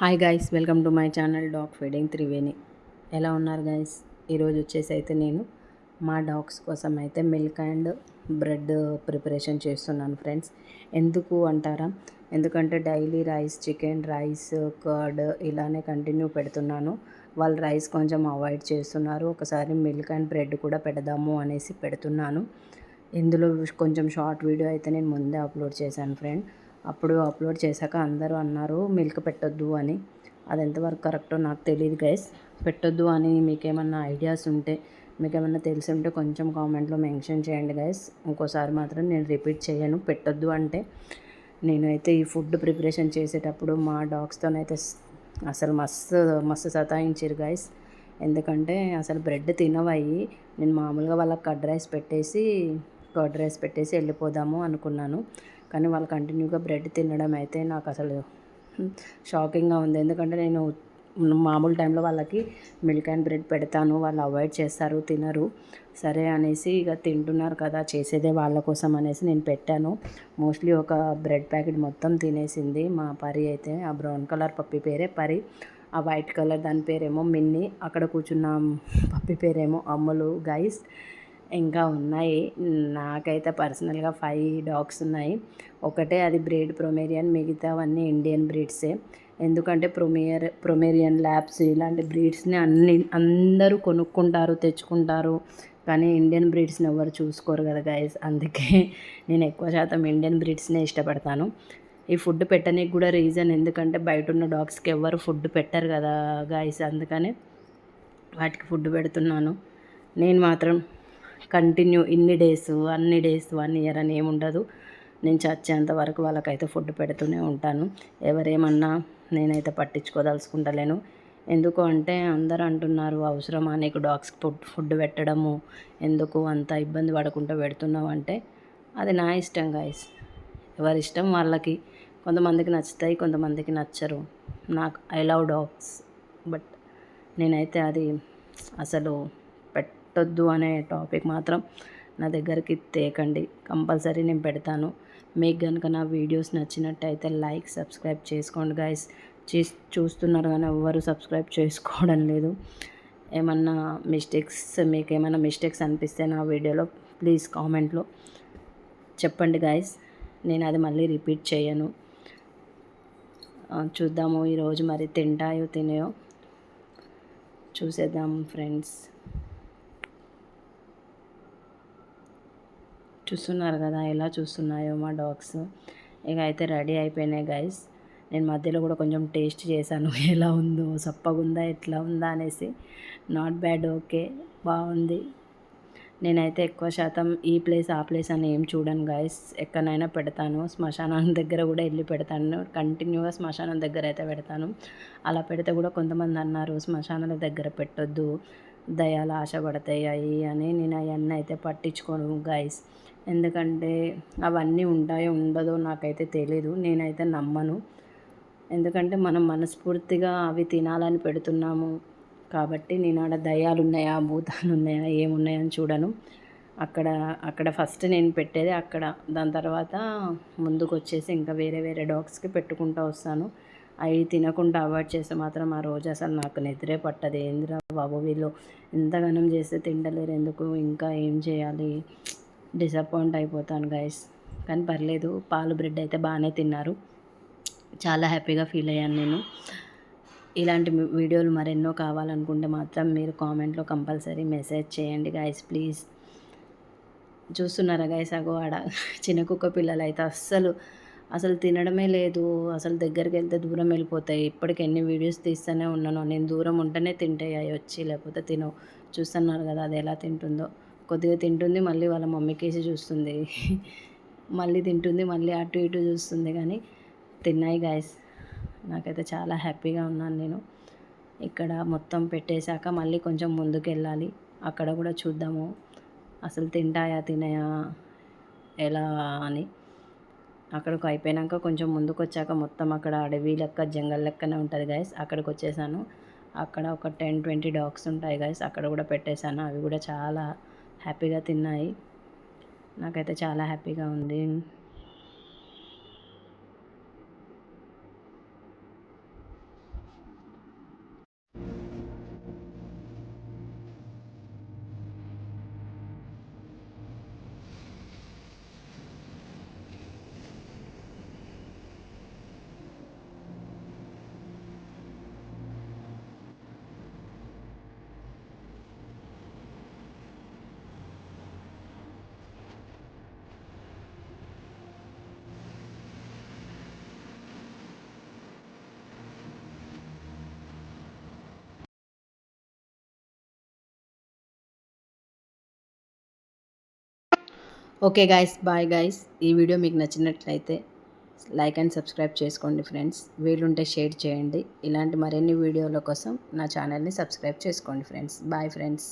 Hi guys, welcome to my channel dog feeding Triveni. ఎలా ఉన్నారు guys? ఈరోజు వచ్చేసి అయితే నేను మా డాగ్స్ కోసం అయితే మిల్క్ అండ్ బ్రెడ్ ప్రిపరేషన్ చేస్తున్నాను ఫ్రెండ్స్. ఎందుకు అంటారా? ఎందుకంటే daily rice, chicken, rice, curd ఇలానే కంటిన్యూ పెడుతున్నాను. వాళ్ళు రైస్ కొంచెం అవాయిడ్ చేస్తున్నారు. ఒకసారి మిల్క్ అండ్ బ్రెడ్ కూడా పెడదాము అనేసి పెడుతున్నాను. ఇందులో కొంచెం షార్ట్ వీడియో అయితే నేను ముందే అప్లోడ్ చేశాను ఫ్రెండ్. అప్పుడు అప్లోడ్ చేశాక అందరూ అన్నారు మిల్క్ పెట్టొద్దు అని. అది ఎంతవరకు కరెక్టో నాకు తెలియదు గైస్. పెట్టొద్దు అని మీకేమన్నా ఐడియాస్ ఉంటే, మీకేమన్నా తెలిసి ఉంటే కొంచెం కామెంట్లో మెన్షన్ చేయండి గైస్. ఇంకోసారి మాత్రం నేను రిపీట్ చేయను. పెట్టొద్దు అంటే నేనైతే ఈ ఫుడ్ ప్రిపరేషన్ చేసేటప్పుడు మా డాగ్స్తోనైతే అసలు మస్తు మస్తు సతాయించారు గైస్. ఎందుకంటే అసలు బ్రెడ్ తినవయ్యి. నేను మామూలుగా వాళ్ళకి కర్డ్ రైస్ పెట్టేసి వెళ్ళిపోదాము అనుకున్నాను. కానీ వాళ్ళు కంటిన్యూగా బ్రెడ్ తినడం అయితే నాకు అసలు షాకింగ్గా ఉంది. ఎందుకంటే నేను మామూలు టైంలో వాళ్ళకి మిల్క్ అండ్ బ్రెడ్ పెడతాను, వాళ్ళు అవాయిడ్ చేస్తారు, తినరు. సరే అనేసి ఇక తింటున్నారు కదా, చేసేదే వాళ్ళ కోసం అనేసి నేను పెట్టాను. మోస్ట్లీ ఒక బ్రెడ్ ప్యాకెట్ మొత్తం తినేసింది మా పరి అయితే. ఆ బ్రౌన్ కలర్ పప్పి పేరే పరి, ఆ వైట్ కలర్ దాని పేరేమో మిన్నీ, అక్కడ కూర్చున్న పప్పి పేరేమో అమ్ములు గైస్. ఇంకా ఉన్నాయి. నాకైతే పర్సనల్గా 5 డాగ్స్ ఉన్నాయి. ఒకటే అది బ్రీడ్ ప్రొమేరియన్, మిగతావన్నీ ఇండియన్ బ్రీడ్సే. ఎందుకంటే ప్రొమేరియన్ ల్యాబ్స్ ఇలాంటి బ్రీడ్స్ని అందరూ కొనుక్కుంటారు, తెచ్చుకుంటారు. కానీ ఇండియన్ బ్రీడ్స్ని ఎవరు చూసుకోరు కదా గైస్. అందుకే నేను ఎక్కువ శాతం ఇండియన్ బ్రీడ్స్నే ఇష్టపడతాను. ఈ ఫుడ్ పెట్టడానికి కూడా రీజన్, ఎందుకంటే బయట ఉన్న డాగ్స్కి ఎవరు ఫుడ్ పెట్టరు కదా గైస్. అందుకనే వాటికి ఫుడ్ పెడుతున్నాను. నేను మాత్రం కంటిన్యూ అన్ని డేస్ 1 ఇయర్ అని ఏముండదు. నేను చచ్చేంత వరకు వాళ్ళకైతే ఫుడ్ పెడుతూనే ఉంటాను. ఎవరేమన్నా నేనైతే పట్టించుకోదలుచుకుంటలేను. ఎందుకు అంటే అందరూ అంటున్నారు, అవసరమా నీకు డాగ్స్కి ఫుడ్ పెట్టడము, ఎందుకు అంత ఇబ్బంది పడకుండా పెడుతున్నావు అంటే, అది నా ఇష్టం గైస్. ఎవరి ఇష్టం వాళ్ళకి. కొంతమందికి నచ్చుతాయి, కొంతమందికి నచ్చరు. నాకు ఐ లవ్ డాగ్స్, బట్ నేనైతే అది అసలు పెట్టొద్దు అనే టాపిక్ మాత్రం నా దగ్గరికి తేకండి. కంపల్సరీ నేను పెడతాను. మీకు కనుక నా వీడియోస్ నచ్చినట్టయితే లైక్, సబ్స్క్రైబ్ చేసుకోండి గైస్. చూస్తున్నారు కానీ ఎవ్వరు సబ్స్క్రైబ్ చేసుకోవడం లేదు. ఏమన్నా మీకు ఏమైనా మిస్టేక్స్ అనిపిస్తే నా వీడియోలో ప్లీజ్ కామెంట్లో చెప్పండి గైస్. నేను అది మళ్ళీ రిపీట్ చేయను. చూద్దాము ఈరోజు మరి తినయో చూసేద్దాం ఫ్రెండ్స్. చూస్తున్నారు కదా ఎలా చూస్తున్నాయో మా డాగ్స్. ఇక అయితే రెడీ అయిపోయినాయి గైస్. నేను మధ్యలో కూడా కొంచెం టేస్ట్ చేశాను, ఎలా ఉందో, సప్పగుందా, ఎట్లా ఉందా అనేసి. నాట్ బ్యాడ్, ఓకే, బాగుంది. నేనైతే ఎక్కువ శాతం ఈ ప్లేస్ ఆ ప్లేస్ అని ఏం చూడను గైస్. ఎక్కడైనా పెడతాను. శ్మశానం దగ్గర కూడా వెళ్ళి పెడతాను. కంటిన్యూగా శ్మశానం దగ్గర అయితే పెడతాను. అలా పెడితే కూడా కొంతమంది అన్నారు శ్మశానాల దగ్గర పెట్టొద్దు, దయాలు ఆశపడతాయి అవి అని. నేను అవన్నీ అయితే పట్టించుకోను గైస్. ఎందుకంటే అవన్నీ ఉంటాయో ఉండదో నాకైతే తెలీదు. నేనైతే నమ్మను. ఎందుకంటే మనం మనస్ఫూర్తిగా అవి తినాలని పెడుతున్నాము కాబట్టి నేను ఆడ దయ్యాలు ఉన్నాయా, భూతాలు ఉన్నాయా, ఏమున్నాయని చూడను. అక్కడ ఫస్ట్ నేను పెట్టేది అక్కడ. దాని తర్వాత ముందుకు వచ్చేసి ఇంకా వేరే డాగ్స్కి పెట్టుకుంటూ వస్తాను. అవి తినకుండా అవాయిడ్ చేస్తే మాత్రం ఆ రోజు అసలు నాకు నిద్రే పట్టదు. ఏందిరా బాబు, వీళ్ళు ఎంతగానం చేస్తే తింటలేరు ఎందుకు, ఇంకా ఏం చేయాలి, డిసప్పాయింట్ అయిపోతాను గైస్. కానీ పర్లేదు, పాలు బ్రెడ్ అయితే బాగానే తిన్నారు. చాలా హ్యాపీగా ఫీల్ అయ్యాను నేను. ఇలాంటి వీడియోలు మరెన్నో కావాలనుకుంటే మాత్రం మీరు కామెంట్లో కంపల్సరీ మెసేజ్ చేయండి గైస్ ప్లీజ్. చూస్తున్నారా గైస్, అగో ఆడ చిన్న కుక్క పిల్లలు అయితే అసలు తినడమే లేదు. అసలు దగ్గరికి వెళ్తే దూరం వెళ్ళిపోతాయి. ఇప్పటికి ఎన్ని వీడియోస్ తీస్తూనే ఉన్నాను. నేను దూరం ఉంటేనే తింటాయి అవి వచ్చి, లేకపోతే తినవు. చూస్తున్నారు కదా అది ఎలా తింటుందో. కొద్దిగా తింటుంది, మళ్ళీ వాళ్ళ మమ్మీకేసి చూస్తుంది, మళ్ళీ తింటుంది, మళ్ళీ అటు ఇటు చూస్తుంది. కానీ తిన్నాయి గైస్. నాకైతే చాలా హ్యాపీగా ఉన్నాను నేను. ఇక్కడ మొత్తం పెట్టేశాక మళ్ళీ కొంచెం ముందుకు వెళ్ళాలి. అక్కడ కూడా చూద్దాము అసలు తినయా ఎలా అని. అక్కడికి అయిపోయాక కొంచెం ముందుకు వచ్చాక మొత్తం అక్కడ అడవి లెక్క, జంగల్ లెక్కనే ఉంటుంది గైస్. అక్కడికి వచ్చేసాను. అక్కడ ఒక 10-20 డాగ్స్ ఉంటాయి గైస్. అక్కడ కూడా పెట్టేశాను. అవి కూడా చాలా హ్యాపీగా తిన్నాయి. నాకైతే చాలా హ్యాపీగా ఉంది. Okay guys, bye guys. ఈ వీడియో మీకు నచ్చినట్లయితే లైక్ అండ్ సబ్స్క్రైబ్ చేసుకోండి ఫ్రెండ్స్. వీలుంటే షేర్ చేయండి. ఇలాంటి మరిన్ని వీడియోల కోసం నా ఛానల్ని సబ్స్క్రైబ్ చేసుకోండి ఫ్రెండ్స్. Bye friends.